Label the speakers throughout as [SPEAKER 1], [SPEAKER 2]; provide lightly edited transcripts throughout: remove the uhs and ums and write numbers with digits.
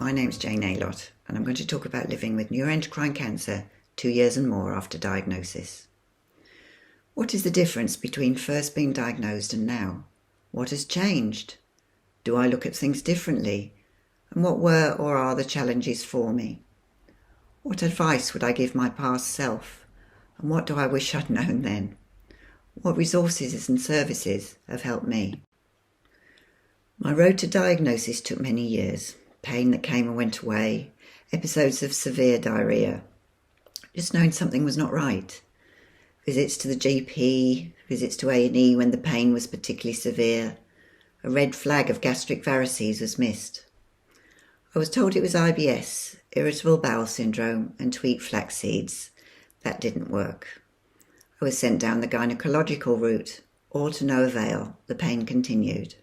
[SPEAKER 1] My name's Jane Aylott, and I'm going to talk about living with neuroendocrine cancer 2 years and more after diagnosis. What is the difference between first being diagnosed and now? What has changed? Do I look at things differently? And what were or are the challenges for me? What advice would I give my past self? And what do I wish I'd known then? What resources and services have helped me? My road to diagnosis took many years. Pain that came and went away, episodes of severe diarrhoea, just knowing something was not right. Visits to the GP, visits to A&E when the pain was particularly severe. A red flag of gastric varices was missed. I was told it was IBS, irritable bowel syndrome, and to eat flax seeds. That didn't work. I was sent down the gynecological route, all to no avail. The pain continued.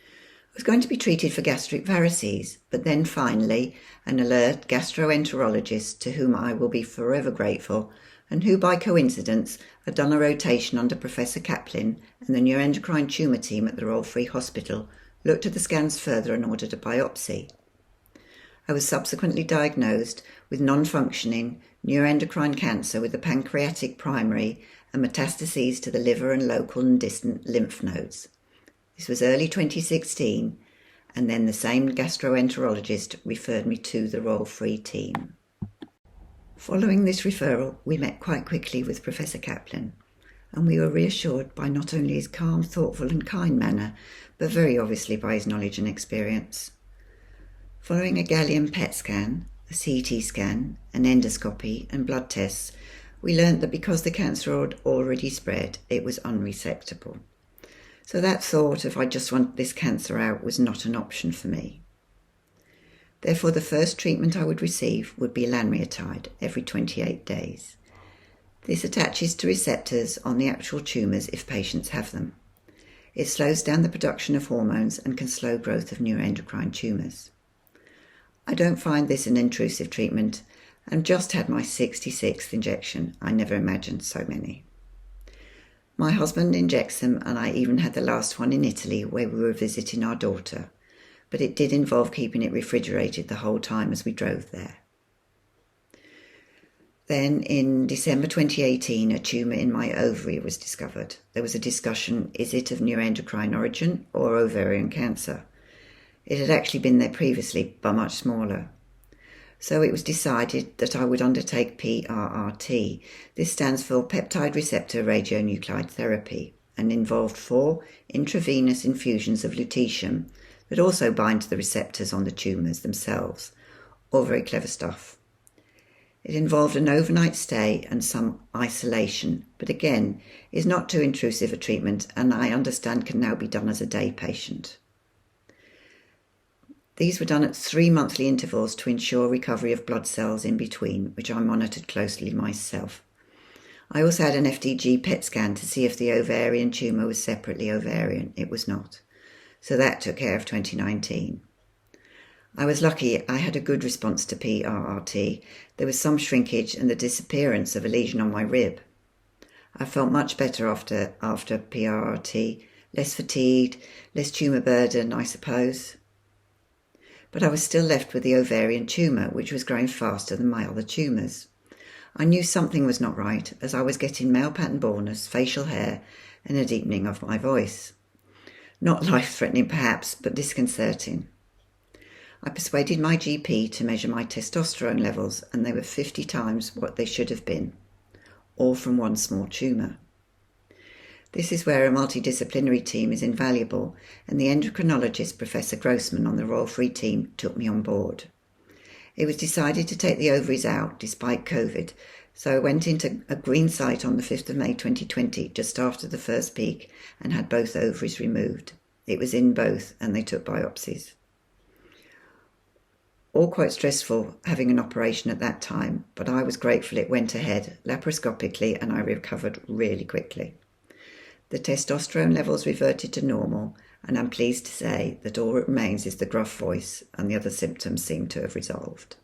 [SPEAKER 1] I was going to be treated for gastric varices, but then finally an alert gastroenterologist, to whom I will be forever grateful, and who by coincidence had done a rotation under Professor Kaplan and the neuroendocrine tumour team at the Royal Free Hospital, looked at the scans further and ordered a biopsy. I was subsequently diagnosed with non-functioning neuroendocrine cancer with a pancreatic primary and metastases to the liver and local and distant lymph nodes. This was early 2016, and then the same gastroenterologist referred me to the Royal Free team. Following this referral, we met quite quickly with Professor Kaplan, and we were reassured by not only his calm, thoughtful and kind manner, but very obviously by his knowledge and experience. Following a gallium PET scan, a CT scan, an endoscopy and blood tests, we learnt that because the cancer had already spread, it was unresectable. So that thought of I just want this cancer out was not an option for me. Therefore, the first treatment I would receive would be lanreotide every 28 days. This attaches to receptors on the actual tumours if patients have them. It slows down the production of hormones and can slow growth of neuroendocrine tumours. I don't find this an intrusive treatment and just had my 66th injection. I never imagined so many. My husband injects them, and I even had the last one in Italy where we were visiting our daughter, but it did involve keeping it refrigerated the whole time as we drove there. Then in December 2018, a tumour in my ovary was discovered. There was a discussion, is it of neuroendocrine origin or ovarian cancer? It had actually been there previously, but much smaller. So it was decided that I would undertake PRRT. This stands for peptide receptor radionuclide therapy and involved 4 intravenous infusions of lutetium that also bind to the receptors on the tumours themselves. All very clever stuff. It involved an overnight stay and some isolation, but again is not too intrusive a treatment and I understand can now be done as a day patient. These were done at 3 monthly intervals to ensure recovery of blood cells in between, which I monitored closely myself. I also had an FDG PET scan to see if the ovarian tumour was separately ovarian. It was not. So that took care of 2019. I was lucky I had a good response to PRRT. There was some shrinkage and the disappearance of a lesion on my rib. I felt much better after PRRT, less fatigued, less tumour burden, I suppose. But I was still left with the ovarian tumour, which was growing faster than my other tumours. I knew something was not right, as I was getting male pattern baldness, facial hair, and a deepening of my voice. Not life-threatening perhaps, but disconcerting. I persuaded my GP to measure my testosterone levels, and they were 50 times what they should have been, all from one small tumour. This is where a multidisciplinary team is invaluable, and the endocrinologist Professor Grossman on the Royal Free team took me on board. It was decided to take the ovaries out despite COVID, so I went into a green site on the 5th of May 2020, just after the first peak, and had both ovaries removed. It was in both, and they took biopsies. All quite stressful having an operation at that time, but I was grateful it went ahead laparoscopically and I recovered really quickly. The testosterone levels reverted to normal, and I'm pleased to say that all that remains is the gruff voice, and the other symptoms seem to have resolved.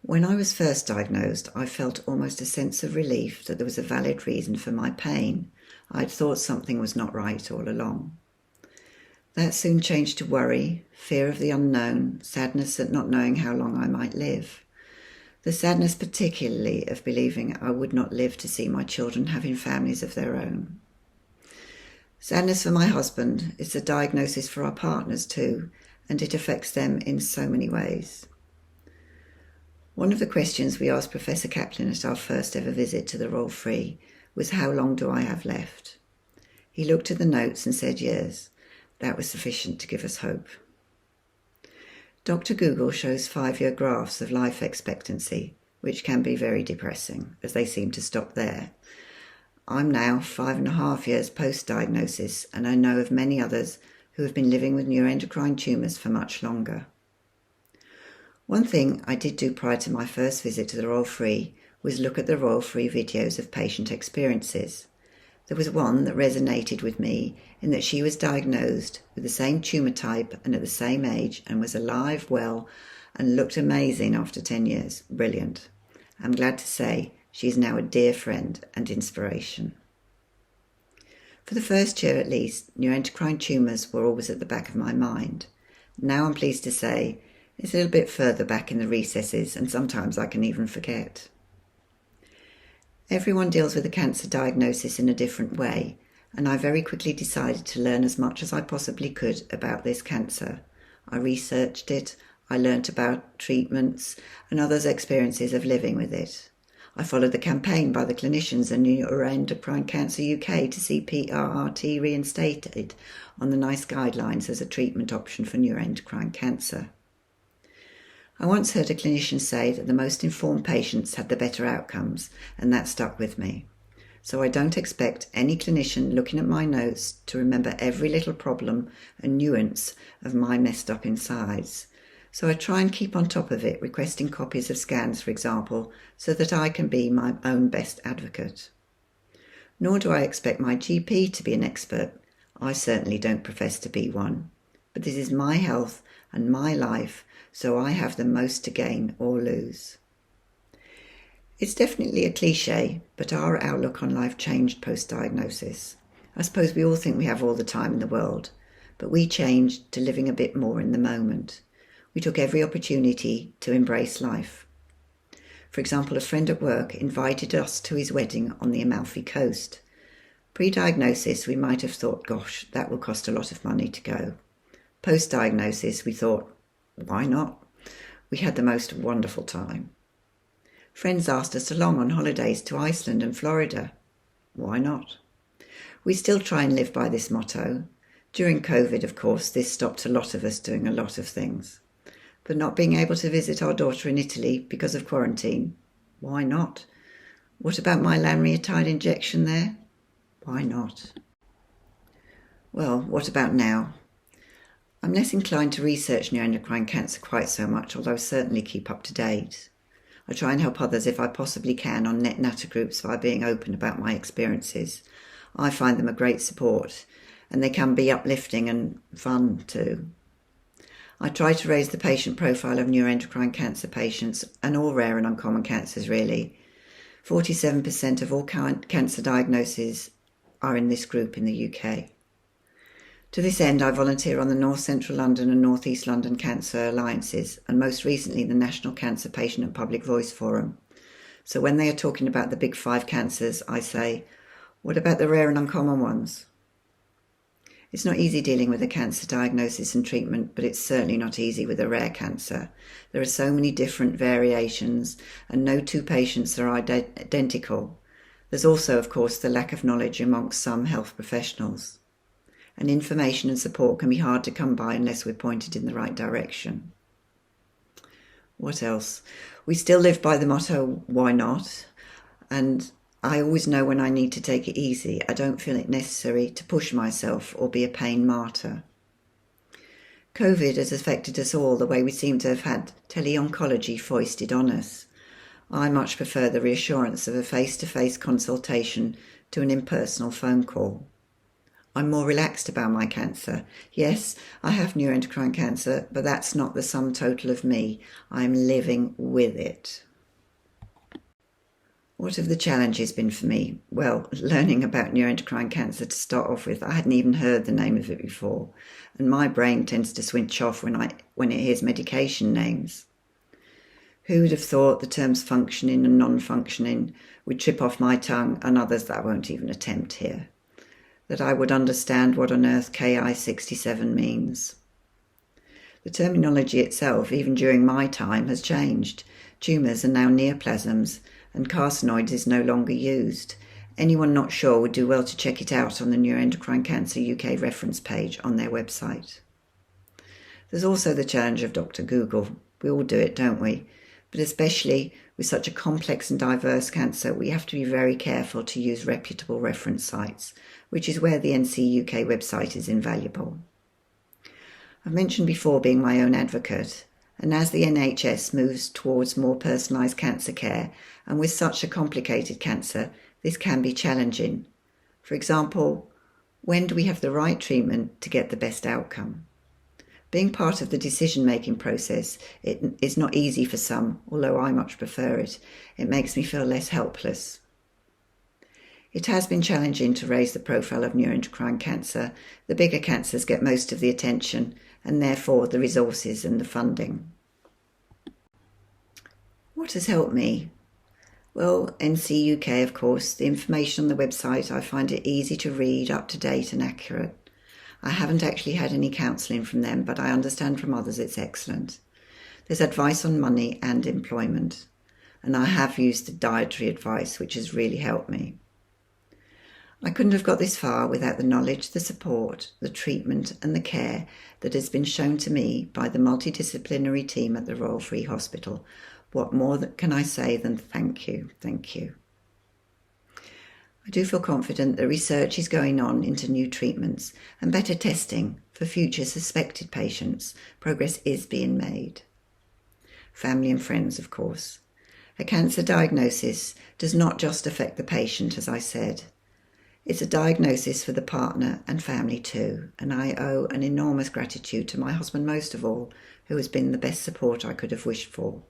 [SPEAKER 1] When I was first diagnosed, I felt almost a sense of relief that there was a valid reason for my pain. I'd thought something was not right all along. That soon changed to worry, fear of the unknown, sadness at not knowing how long I might live. The sadness particularly of believing I would not live to see my children having families of their own. Sadness for my husband is a diagnosis for our partners too, and it affects them in so many ways. One of the questions we asked Professor Kaplan at our first ever visit to the Royal Free was, how long do I have left? He looked at the notes and said years. That was sufficient to give us hope. Dr. Google shows 5-year graphs of life expectancy, which can be very depressing, as they seem to stop there. I'm now 5.5 years post-diagnosis, and I know of many others who have been living with neuroendocrine tumours for much longer. One thing I did do prior to my first visit to the Royal Free was look at the Royal Free videos of patient experiences. There was one that resonated with me in that she was diagnosed with the same tumour type and at the same age and was alive, well, and looked amazing after 10 years. Brilliant. I'm glad to say she is now a dear friend and inspiration. For the first year at least, neuroendocrine tumours were always at the back of my mind. Now I'm pleased to say it's a little bit further back in the recesses, and sometimes I can even forget. Everyone deals with a cancer diagnosis in a different way, and I very quickly decided to learn as much as I possibly could about this cancer. I researched it, I learnt about treatments and others' experiences of living with it. I followed the campaign by the clinicians at Neuroendocrine Cancer UK to see PRRT reinstated on the NICE guidelines as a treatment option for neuroendocrine cancer. I once heard a clinician say that the most informed patients had the better outcomes, and that stuck with me. So I don't expect any clinician looking at my notes to remember every little problem and nuance of my messed up insides. So I try and keep on top of it, requesting copies of scans, for example, so that I can be my own best advocate. Nor do I expect my GP to be an expert. I certainly don't profess to be one. But this is my health and my life, so I have the most to gain or lose. It's definitely a cliche, but our outlook on life changed post-diagnosis. I suppose we all think we have all the time in the world, but we changed to living a bit more in the moment. We took every opportunity to embrace life. For example, a friend at work invited us to his wedding on the Amalfi Coast. Pre-diagnosis, we might have thought, gosh, that will cost a lot of money to go. Post-diagnosis, we thought, why not? We had the most wonderful time. Friends asked us along on holidays to Iceland and Florida. Why not? We still try and live by this motto. During COVID, of course, this stopped a lot of us doing a lot of things. But not being able to visit our daughter in Italy because of quarantine, why not? What about my lanreotide injection there? Why not? Well, what about now? I'm less inclined to research neuroendocrine cancer quite so much, although I certainly keep up to date. I try and help others if I possibly can on net natter groups by being open about my experiences. I find them a great support, and they can be uplifting and fun too. I try to raise the patient profile of neuroendocrine cancer patients, and all rare and uncommon cancers really. 47% of all cancer diagnoses are in this group in the UK. To this end, I volunteer on the North Central London and North East London Cancer Alliances, and most recently the National Cancer Patient and Public Voice Forum. So when they are talking about the big 5 cancers, I say, what about the rare and uncommon ones? It's not easy dealing with a cancer diagnosis and treatment, but it's certainly not easy with a rare cancer. There are so many different variations, and no 2 patients are identical. There's also, of course, the lack of knowledge amongst some health professionals. And information and support can be hard to come by unless we're pointed in the right direction. What else? We still live by the motto, why not? And I always know when I need to take it easy. I don't feel it necessary to push myself or be a pain martyr. COVID has affected us all the way we seem to have had tele-oncology foisted on us. I much prefer the reassurance of a face-to-face consultation to an impersonal phone call. I'm more relaxed about my cancer. Yes, I have neuroendocrine cancer, but that's not the sum total of me. I'm living with it. What have the challenges been for me? Well, learning about neuroendocrine cancer to start off with, I hadn't even heard the name of it before, and my brain tends to switch off when it hears medication names. Who would have thought the terms functioning and non-functioning would trip off my tongue, and others that I won't even attempt here? That I would understand what on earth Ki-67 means. The terminology itself, even during my time, has changed. Tumours are now neoplasms, and carcinoids is no longer used. Anyone not sure would do well to check it out on the Neuroendocrine Cancer UK reference page on their website. There's also the challenge of Dr. Google. We all do it, don't we? But especially with such a complex and diverse cancer, we have to be very careful to use reputable reference sites, which is where the NC UK website is invaluable. I've mentioned before being my own advocate, and as the NHS moves towards more personalised cancer care, and with such a complicated cancer, this can be challenging. For example, when do we have the right treatment to get the best outcome? Being part of the decision-making process, it is not easy for some, although I much prefer it. It makes me feel less helpless. It has been challenging to raise the profile of neuroendocrine cancer. The bigger cancers get most of the attention, and therefore the resources and the funding. What has helped me? Well, NC UK, of course. The information on the website, I find it easy to read, up to date and accurate. I haven't actually had any counselling from them, but I understand from others it's excellent. There's advice on money and employment, and I have used the dietary advice, which has really helped me. I couldn't have got this far without the knowledge, the support, the treatment and the care that has been shown to me by the multidisciplinary team at the Royal Free Hospital. What more can I say than thank you, thank you. I do feel confident that research is going on into new treatments and better testing for future suspected patients. Progress is being made. Family and friends, of course. A cancer diagnosis does not just affect the patient, as I said. It's a diagnosis for the partner and family too, and I owe an enormous gratitude to my husband most of all, who has been the best support I could have wished for.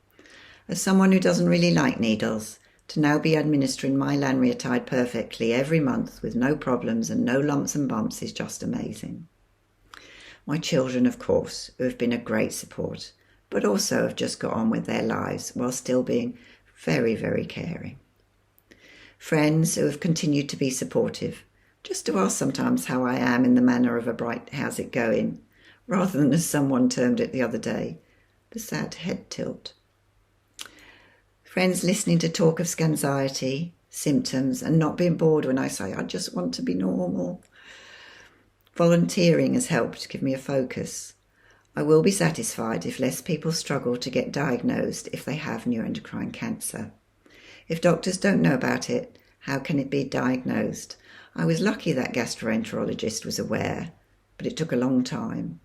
[SPEAKER 1] As someone who doesn't really like needles, to now be administering my lanreotide perfectly every month with no problems and no lumps and bumps is just amazing. My children, of course, who have been a great support, but also have just got on with their lives while still being very, very caring. Friends who have continued to be supportive, just to ask sometimes how I am in the manner of a bright how's it going, rather than as someone termed it the other day, the sad head tilt. Friends listening to talk of scanxiety, symptoms, and not being bored when I say, I just want to be normal. Volunteering has helped give me a focus. I will be satisfied if less people struggle to get diagnosed if they have neuroendocrine cancer. If doctors don't know about it, how can it be diagnosed? I was lucky that gastroenterologist was aware, but it took a long time.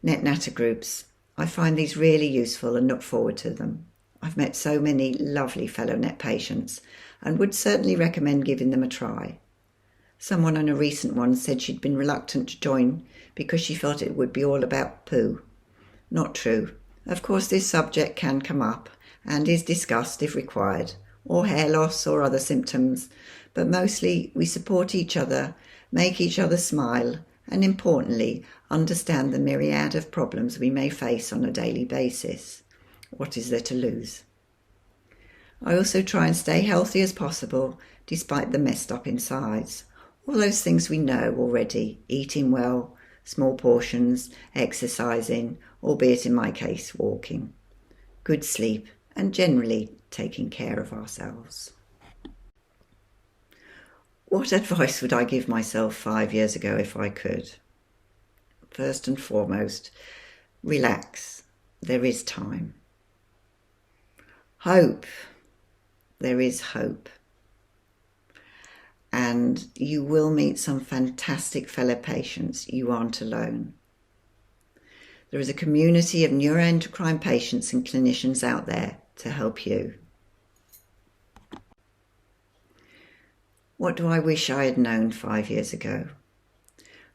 [SPEAKER 1] NetNatter groups. I find these really useful and look forward to them. I've met so many lovely fellow NET patients and would certainly recommend giving them a try. Someone on a recent one said she'd been reluctant to join because she felt it would be all about poo. Not true. Of course, this subject can come up and is discussed if required, or hair loss or other symptoms, but mostly we support each other, make each other smile, and importantly, understand the myriad of problems we may face on a daily basis. What is there to lose? I also try and stay healthy as possible, despite the messed up insides. All those things we know already, eating well, small portions, exercising, albeit in my case, walking, good sleep, and generally taking care of ourselves. What advice would I give myself 5 years ago if I could? First and foremost, relax. There is time. Hope. There is hope. And you will meet some fantastic fellow patients. You aren't alone. There is a community of neuroendocrine patients and clinicians out there to help you. What do I wish I had known 5 years ago?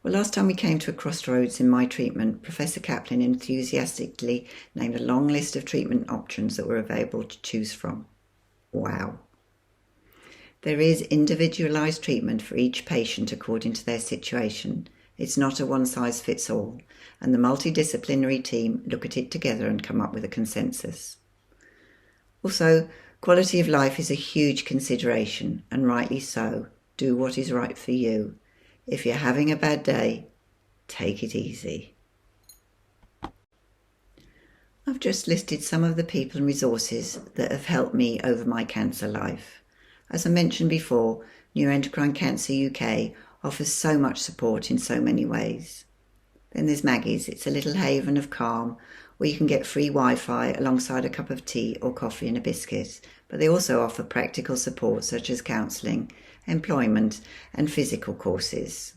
[SPEAKER 1] Well, last time we came to a crossroads in my treatment, Professor Kaplan enthusiastically named a long list of treatment options that were available to choose from. Wow. There is individualised treatment for each patient according to their situation. It's not a one-size-fits-all, and the multidisciplinary team look at it together and come up with a consensus. Also, quality of life is a huge consideration, and rightly so. Do what is right for you. If you're having a bad day, take it easy. I've just listed some of the people and resources that have helped me over my cancer life. As I mentioned before, Neuroendocrine Cancer UK offers so much support in so many ways. Then there's Maggie's. It's a little haven of calm where you can get free Wi-Fi alongside a cup of tea or coffee and a biscuit, but they also offer practical support such as counselling, employment and physical courses.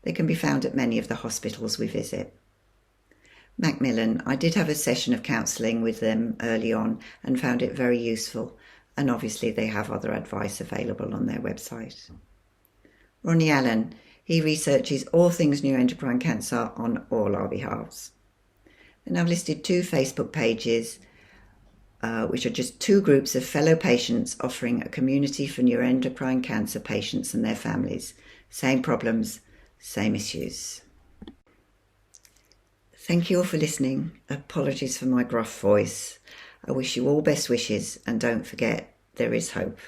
[SPEAKER 1] They can be found at many of the hospitals we visit. Macmillan, I did have a session of counselling with them early on and found it very useful, and obviously they have other advice available on their website. Ronnie Allen, he researches all things neuroendocrine cancer on all our behalves. Then I've listed 2 Facebook pages, which are just 2 groups of fellow patients offering a community for neuroendocrine cancer patients and their families. Same problems, same issues. Thank you all for listening. Apologies for my gruff voice. I wish you all best wishes, and don't forget, there is hope.